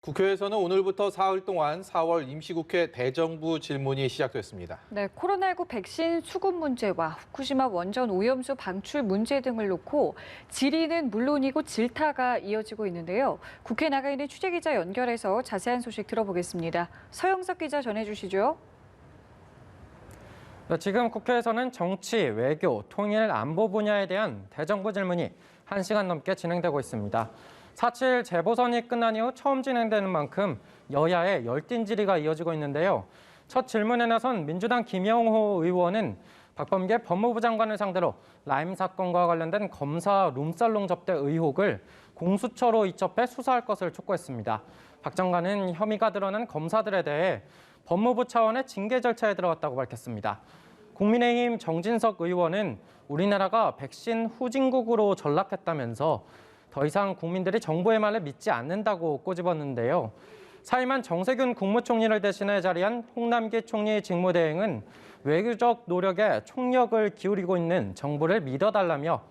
국회에서는 오늘부터 사흘 동안 4월 임시국회 대정부 질문이 시작됐습니다. 네, 코로나19 백신 수급 문제와 후쿠시마 원전 오염수 방출 문제 등을 놓고 질의는 물론이고 질타가 이어지고 있는데요. 국회 나가 있는 취재기자 연결해서 자세한 소식 들어보겠습니다. 서영석 기자 전해주시죠. 네, 지금 국회에서는 정치, 외교, 통일, 안보 분야에 대한 대정부 질문이 1시간 넘게 진행되고 있습니다. 4.7 재보선이 끝난 이후 처음 진행되는 만큼 여야의 열띤 질의가 이어지고 있는데요. 첫 질문에 나선 민주당 김영호 의원은 박범계 법무부 장관을 상대로 라임 사건과 관련된 검사 룸살롱 접대 의혹을 공수처로 이첩해 수사할 것을 촉구했습니다. 박 장관은 혐의가 드러난 검사들에 대해 법무부 차원의 징계 절차에 들어갔다고 밝혔습니다. 국민의힘 정진석 의원은 우리나라가 백신 후진국으로 전락했다면서 더 이상 국민들이 정부의 말을 믿지 않는다고 꼬집었는데요. 사임한 정세균 국무총리를 대신해 자리한 홍남기 총리 직무대행은 외교적 노력에 총력을 기울이고 있는 정부를 믿어달라며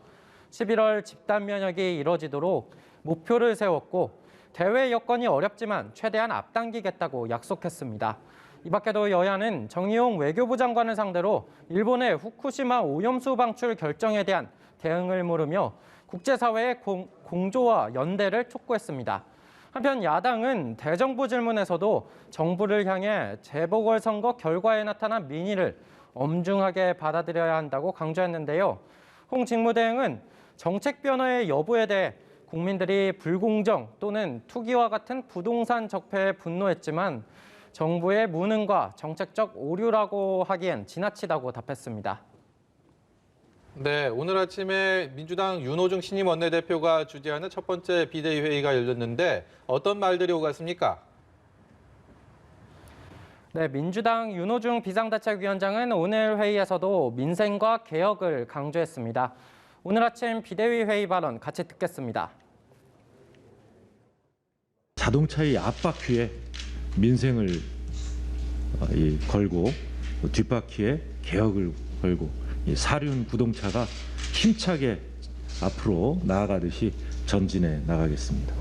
11월 집단 면역이 이뤄지도록 목표를 세웠고 대외 여건이 어렵지만 최대한 앞당기겠다고 약속했습니다. 이 밖에도 여야는 정의용 외교부 장관을 상대로 일본의 후쿠시마 오염수 방출 결정에 대한 대응을 물으며 국제사회의 공조와 연대를 촉구했습니다. 한편 야당은 대정부 질문에서도 정부를 향해 재보궐선거 결과에 나타난 민의를 엄중하게 받아들여야 한다고 강조했는데요. 홍 직무대행은 정책 변화의 여부에 대해 국민들이 불공정 또는 투기와 같은 부동산 적폐에 분노했지만 정부의 무능과 정책적 오류라고 하기엔 지나치다고 답했습니다. 네, 오늘 아침에 민주당 윤호중 신임 원내대표가 주재하는 첫 번째 비대위 회의가 열렸는데 어떤 말들이 오갔습니까? 네, 민주당 윤호중 비상대책위원장은 오늘 회의에서도 민생과 개혁을 강조했습니다. 오늘 아침 비대위 회의 발언 같이 듣겠습니다. 자동차의 앞바퀴에 민생을 걸고 뒷바퀴에 개혁을 걸고 사륜 구동차가 힘차게 앞으로 나아가듯이 전진해 나가겠습니다.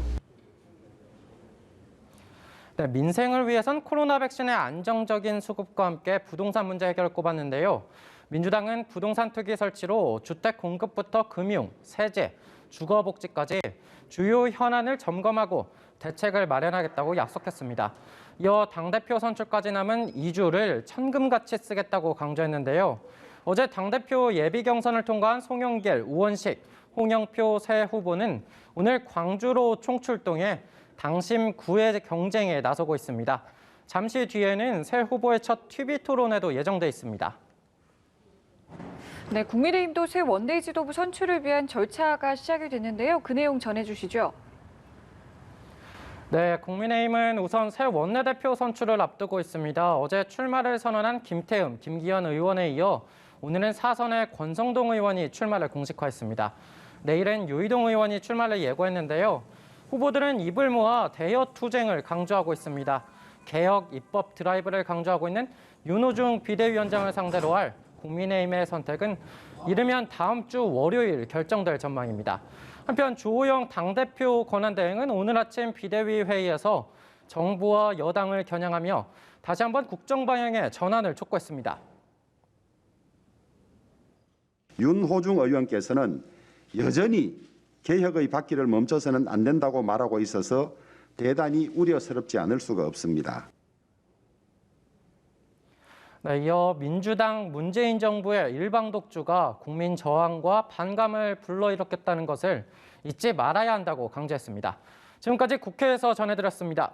네, 민생을 위해선 코로나 백신의 안정적인 수급과 함께 부동산 문제 해결을 꼽았는데요. 민주당은 부동산 투기 설치로 주택 공급부터 금융, 세제, 주거복지까지 주요 현안을 점검하고 대책을 마련하겠다고 약속했습니다. 이어 당대표 선출까지 남은 2주를 천금같이 쓰겠다고 강조했는데요. 어제 당대표 예비 경선을 통과한 송영길, 우원식, 홍영표 새 후보는 오늘 광주로 총출동해 당심 구의 경쟁에 나서고 있습니다. 잠시 뒤에는 새 후보의 첫 TV 토론회도 예정돼 있습니다. 네, 국민의힘도 새 원내의 지도부 선출을 위한 절차가 시작이 됐는데요. 그 내용 전해주시죠. 네, 국민의힘은 우선 새 원내대표 선출을 앞두고 있습니다. 어제 출마를 선언한 김태흠, 김기현 의원에 이어 오늘은 사선의 권성동 의원이 출마를 공식화했습니다. 내일은 유이동 의원이 출마를 예고했는데요. 후보들은 입을 모아 대여 투쟁을 강조하고 있습니다. 개혁, 입법 드라이브를 강조하고 있는 윤호중 비대위원장을 상대로 할 국민의힘의 선택은 이르면 다음 주 월요일 결정될 전망입니다. 한편 주호영 당대표 권한대행은 오늘 아침 비대위 회의에서 정부와 여당을 겨냥하며 다시 한번 국정 방향의 전환을 촉구했습니다. 윤호중 의원께서는 여전히 개혁의 바퀴를 멈춰서는 안 된다고 말하고 있어서 대단히 우려스럽지 않을 수가 없습니다. 네, 이어 민주당 문재인 정부의 일방 독주가 국민 저항과 반감을 불러일으켰다는 것을 잊지 말아야 한다고 강조했습니다. 지금까지 국회에서 전해드렸습니다.